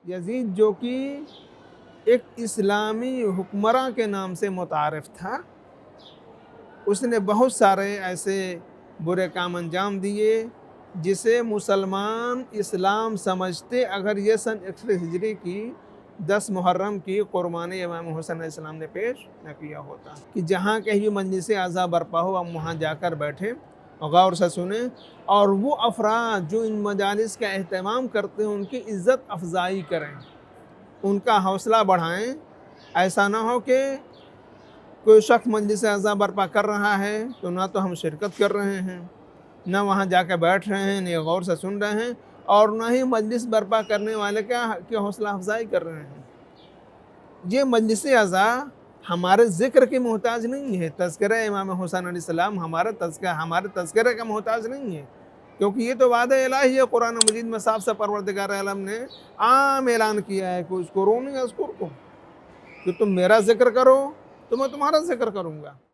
یزید جو کہ ایک اسلامی حکمراں کے نام سے متعارف تھا، اس نے بہت سارے ایسے برے کام انجام دیے جسے مسلمان اسلام سمجھتے اگر یہ سن 1 ہجری کی 10 محرم کی قربانی امام حسین علیہ السلام نے پیش نہ کیا ہوتا، کہ جہاں کہیں بھی مجلس عزا برپا ہو ہم وہاں جا کر بیٹھیں، غور سے سنیں، اور وہ افراد جو ان مجالس کا اہتمام کرتے ہیں ان کی عزت افزائی کریں، ان کا حوصلہ بڑھائیں۔ ایسا نہ ہو کہ کوئی شخص مجلس عزا برپا کر رہا ہے تو نہ تو ہم شرکت کر رہے ہیں، نہ وہاں جا کے بیٹھ رہے ہیں، نہ غور سے سن رہے ہیں، اور نہ ہی مجلس برپا کرنے والے کی حوصلہ افزائی کر رہے ہیں۔ یہ مجلس عزا ہمارے ذکر کی محتاج نہیں ہے، تذکرہ امام حسین علیہ السلام ہمارے تذکرے کا محتاج نہیں ہے، کیونکہ یہ تو وعدہ الہی ہے۔ قرآن مجید میں صاف سے پروردگار عالم نے عام اعلان کیا ہے کہ اذکرونی اذکرکم، کہ تم میرا ذکر کرو تو میں تمہارا ذکر کروں گا۔